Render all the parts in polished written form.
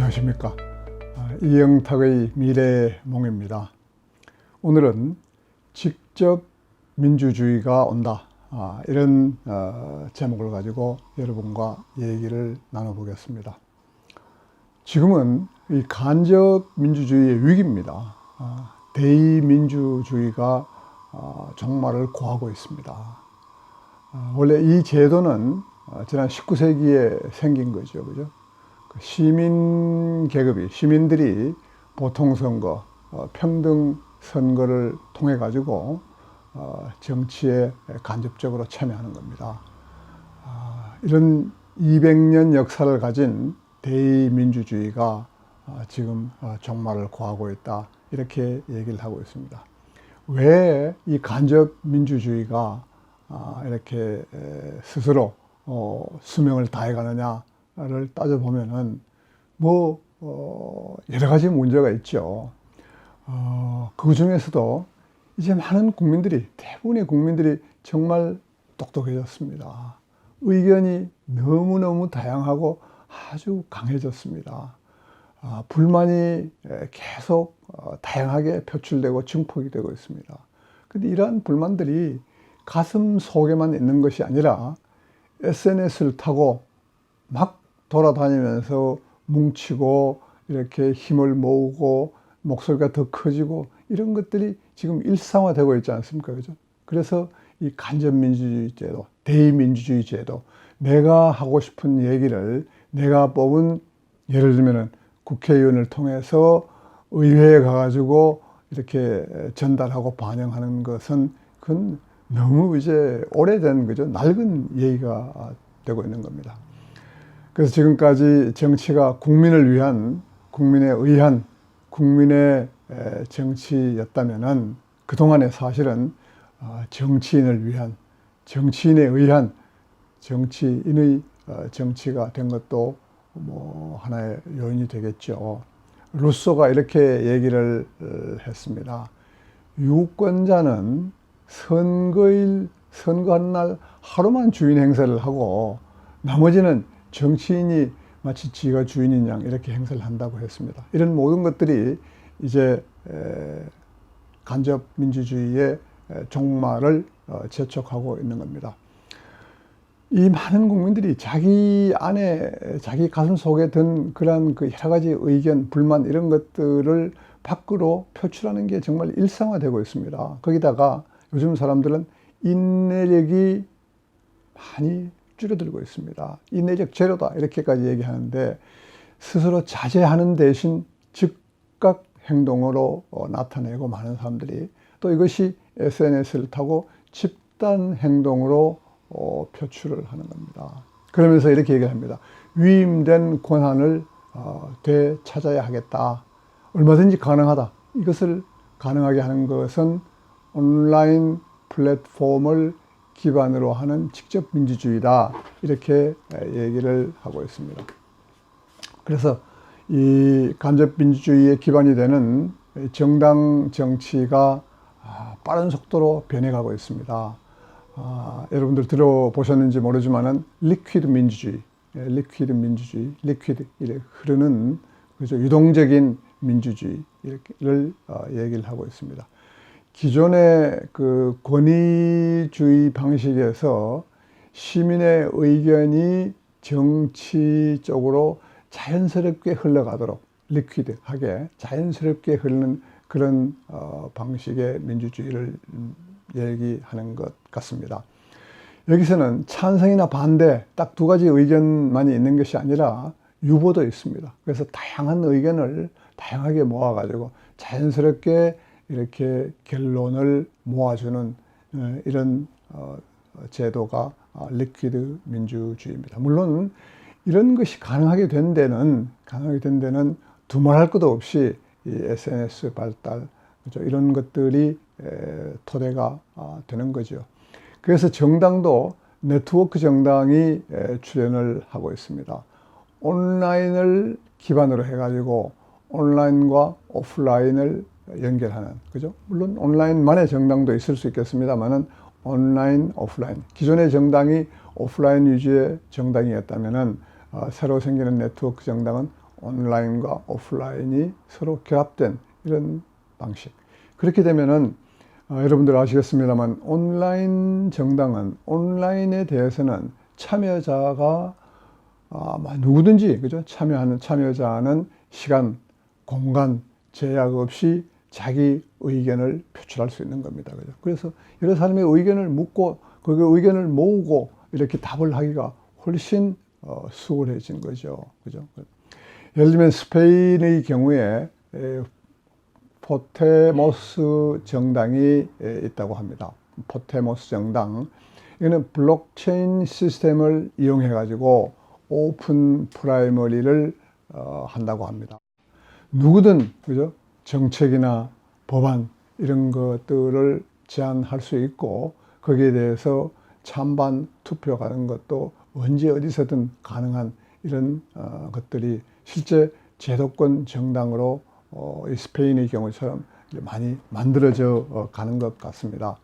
안녕하십니까. 이영탁의 미래몽입니다. 오늘은 직접 민주주의가 온다, 이런 제목을 가지고 여러분과 얘기를 나눠보겠습니다. 지금은 이 간접 민주주의의 위기입니다. 대의민주주의가 종말을 고하고 있습니다. 원래 이 제도는 지난 19세기에 생긴 거죠. 그죠? 시민 계급이, 시민들이 보통선거, 평등선거를 통해 가지고 정치에 간접적으로 참여하는 겁니다. 이런 200년 역사를 가진 대의민주주의가 지금 종말을 고하고 있다, 이렇게 얘기를 하고 있습니다. 왜 이 간접민주주의가 이렇게 스스로 수명을 다해 가느냐를 따져보면은 여러 가지 문제가 있죠. 그 중에서도 이제 많은 국민들이, 대부분의 국민들이 정말 똑똑해졌습니다. 의견이 너무너무 다양하고 아주 강해졌습니다. 불만이 계속 다양하게 표출되고 증폭이 되고 있습니다. 근데 이러한 불만들이 가슴 속에만 있는 것이 아니라 SNS를 타고 막 돌아다니면서 뭉치고 이렇게 힘을 모으고 목소리가 더 커지고 이런 것들이 지금 일상화되고 있지 않습니까? 그죠? 그래서 이 간접민주주의 제도, 대의민주주의 제도, 내가 하고 싶은 얘기를 내가 뽑은, 예를 들면은 국회의원을 통해서 의회에 가가지고 이렇게 전달하고 반영하는 것은 그건 너무 이제 오래된, 그죠? 낡은 얘기가 되고 있는 겁니다. 그래서 지금까지 정치가 국민을 위한, 국민에 의한, 국민의 정치였다면은 그동안에 사실은 정치인을 위한, 정치인에 의한 정치인의 정치가 된 것도 하나의 요인이 되겠죠. 루소가 이렇게 얘기를 했습니다. 유권자는 선거일, 선거한 날 하루만 주인 행세를 하고 나머지는 정치인이 마치 지가 주인인 양 이렇게 행세를 한다고 했습니다. 이런 모든 것들이 이제 간접 민주주의의 종말을 재촉하고 있는 겁니다. 이 많은 국민들이 자기 안에, 자기 가슴 속에 든 그런 그 여러 가지 의견, 불만 이런 것들을 밖으로 표출하는 게 정말 일상화되고 있습니다. 거기다가 요즘 사람들은 인내력이 많이 줄어들고 있습니다. 인내력 제로다, 이렇게까지 얘기하는데 스스로 자제하는 대신 즉각 행동으로 나타내고 많은 사람들이, 또 이것이 SNS를 타고 집단 행동으로 표출을 하는 겁니다. 그러면서 이렇게 얘기를 합니다. 위임된 권한을 되찾아야 하겠다. 얼마든지 가능하다. 이것을 가능하게 하는 것은 온라인 플랫폼을 기반으로 하는 직접 민주주의다, 이렇게 얘기를 하고 있습니다. 그래서 이 간접 민주주의의 기반이 되는 정당 정치가 빠른 속도로 변해가고 있습니다. 여러분들 들어보셨는지 모르지만은 리퀴드 민주주의, 리퀴드 민주주의, 리퀴드, 흐르는, 그죠, 유동적인 민주주의를 얘기를 하고 있습니다. 기존의 그 권위주의 방식에서 시민의 의견이 정치 쪽으로 자연스럽게 흘러가도록, 리퀴드하게 자연스럽게 흐르는 그런 방식의 민주주의를 얘기하는 것 같습니다. 여기서는 찬성이나 반대 딱 두 가지 의견만이 있는 것이 아니라 유보도 있습니다. 그래서 다양한 의견을 다양하게 모아가지고 자연스럽게 이렇게 결론을 모아주는 이런 제도가 리퀴드 민주주의입니다. 물론 이런 것이 가능하게 된 데는 두말할 것도 없이 이 SNS 발달, 그죠? 이런 것들이 토대가 되는 거죠. 그래서 정당도 네트워크 정당이 출현을 하고 있습니다. 온라인을 기반으로 해가지고 온라인과 오프라인을 연결하는, 그죠? 물론 온라인만의 정당도 있을 수 있겠습니다만은 온라인, 오프라인. 기존의 정당이 오프라인 위주의 정당이었다면은 새로 생기는 네트워크 정당은 온라인과 오프라인이 서로 결합된 이런 방식. 그렇게 되면은 여러분들 아시겠습니다만 온라인 정당은 온라인에 대해서는 참여자가 누구든지 그죠? 참여자는 시간, 공간 제약 없이 자기 의견을 표출할 수 있는 겁니다. 그죠? 그래서 여러 사람의 의견을 묻고 그 의견을 모으고 이렇게 답을 하기가 훨씬 수월해진 거죠. 그죠? 예를 들면 스페인의 경우에 포테모스 정당이 있다고 합니다. 포테모스 정당. 이거는 블록체인 시스템을 이용해 가지고 오픈 프라이머리를 한다고 합니다. 누구든 그죠? 정책이나 법안 이런 것들을 제안할 수 있고 거기에 대해서 찬반 투표 가는 것도 언제 어디서든 가능한 이런 것들이 실제 제도권 정당으로 이 스페인의 경우처럼 많이 만들어져 가는 것 같습니다.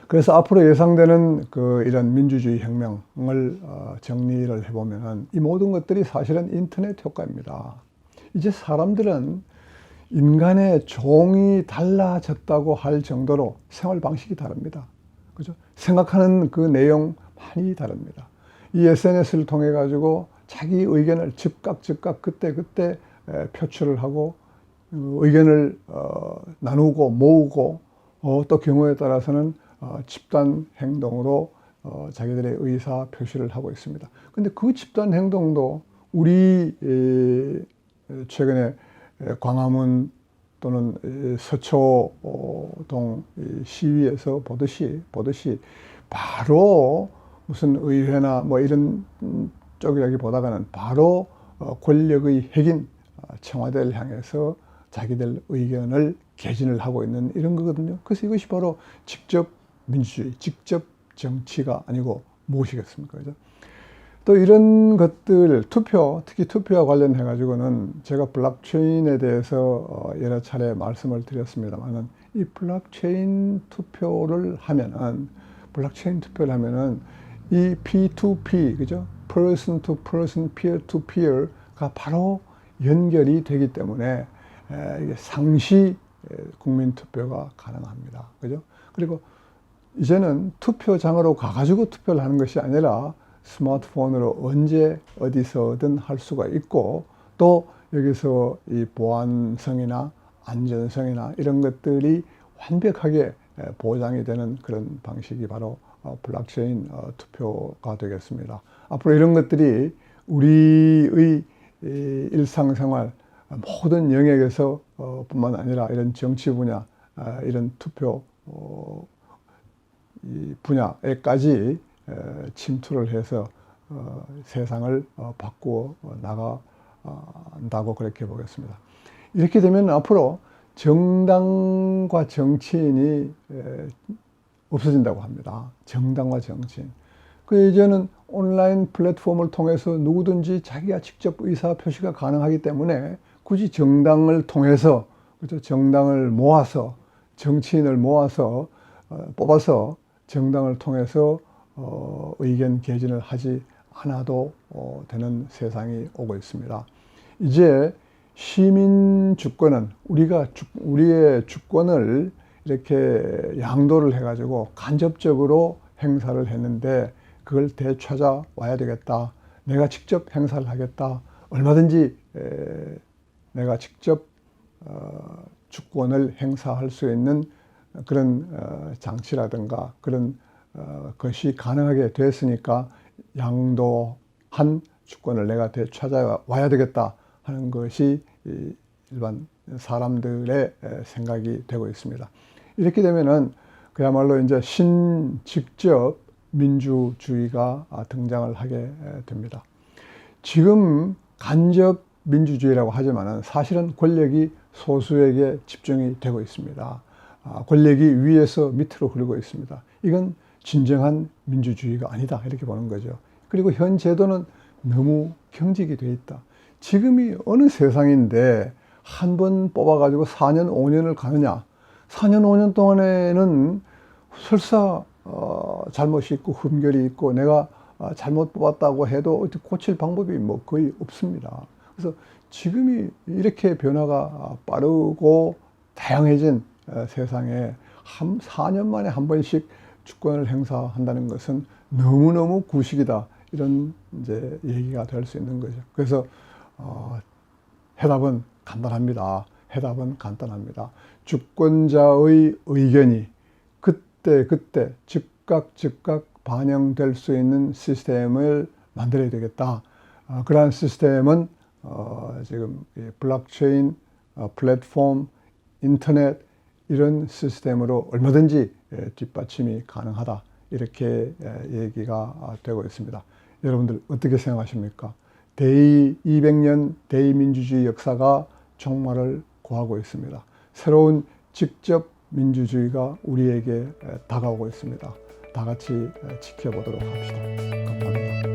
그래서 앞으로 예상되는 이런 민주주의 혁명을 정리를 해보면 이 모든 것들이 사실은 인터넷 효과입니다. 이제 사람들은 인간의 종이 달라졌다고 할 정도로 생활 방식이 다릅니다. 그죠? 생각하는 그 내용 많이 다릅니다. 이 SNS를 통해 가지고 자기 의견을 즉각 그때 표출을 하고 의견을 나누고 모으고 또 경우에 따라서는 집단 행동으로 자기들의 의사 표시를 하고 있습니다. 근데 그 집단 행동도 우리 최근에 광화문 또는 서초동 시위에서 보듯이 바로 무슨 의회나 뭐 이런 쪽이라기보다는 바로 권력의 핵인 청와대를 향해서 자기들 의견을 개진을 하고 있는 이런 거거든요. 그래서 이것이 바로 직접 민주주의, 직접 정치가 아니고 무엇이겠습니까? 그죠? 또 이런 것들, 특히 투표와 관련해 가지고는 제가 블록체인에 대해서 여러 차례 말씀을 드렸습니다만은 이 블록체인 투표를 하면은 이 P2P, 그죠? person to person, peer to peer가 바로 연결이 되기 때문에 이게 상시 국민 투표가 가능합니다. 그죠? 그리고 이제는 투표장으로 가가지고 투표를 하는 것이 아니라 스마트폰으로 언제 어디서든 할 수가 있고 또 여기서 이 보안성이나 안전성이나 이런 것들이 완벽하게 보장이 되는 그런 방식이 바로 블록체인 투표가 되겠습니다. 앞으로 이런 것들이 우리의 일상생활 모든 영역에서 뿐만 아니라 이런 정치 분야, 이런 투표 이 분야에까지 침투를 해서 세상을 바꾸어 나간다고 그렇게 보겠습니다. 이렇게 되면 앞으로 정당과 정치인이 없어진다고 합니다. 정당과 정치인. 이제는 온라인 플랫폼을 통해서 누구든지 자기가 직접 의사 표시가 가능하기 때문에 굳이 정당을 통해서, 그렇죠? 정당을 모아서, 정치인을 모아서 뽑아서 정당을 통해서 의견 개진을 하지 않아도 되는 세상이 오고 있습니다. 이제 시민 주권은 우리의 주권을 이렇게 양도를 해가지고 간접적으로 행사를 했는데 그걸 되찾아 와야 되겠다. 내가 직접 행사를 하겠다. 얼마든지 내가 직접 주권을 행사할 수 있는 그런 장치라든가 그런 것이 가능하게 됐으니까 양도한 주권을 내가 되찾아와야 되겠다 하는 것이 일반 사람들의 생각이 되고 있습니다. 이렇게 되면은 그야말로 이제 신직접 민주주의가 등장을 하게 됩니다. 지금 간접 민주주의라고 하지만은 사실은 권력이 소수에게 집중이 되고 있습니다. 권력이 위에서 밑으로 흐르고 있습니다. 이건 진정한 민주주의가 아니다 이렇게 보는 거죠. 그리고 현 제도는 너무 경직이 돼 있다. 지금이 어느 세상인데 한 번 뽑아가지고 4년, 5년을 가느냐. 4년, 5년 동안에는 설사 잘못이 있고 흠결이 있고 내가 잘못 뽑았다고 해도 고칠 방법이 뭐 거의 없습니다. 그래서 지금이 이렇게 변화가 빠르고 다양해진 세상에 4년 만에 한 번씩 주권을 행사한다는 것은 너무너무 구식이다. 이런 이제 얘기가 될 수 있는 거죠. 그래서 해답은 간단합니다. 해답은 간단합니다. 주권자의 의견이 그때 즉각 반영될 수 있는 시스템을 만들어야 되겠다. 그러한 시스템은 지금 블록체인, 플랫폼, 인터넷 이런 시스템으로 얼마든지 뒷받침이 가능하다. 이렇게 얘기가 되고 있습니다. 여러분들 어떻게 생각하십니까? 200년 대의민주주의 역사가 종말을 고하고 있습니다. 새로운 직접 민주주의가 우리에게 다가오고 있습니다. 다 같이 지켜보도록 합시다. 감사합니다.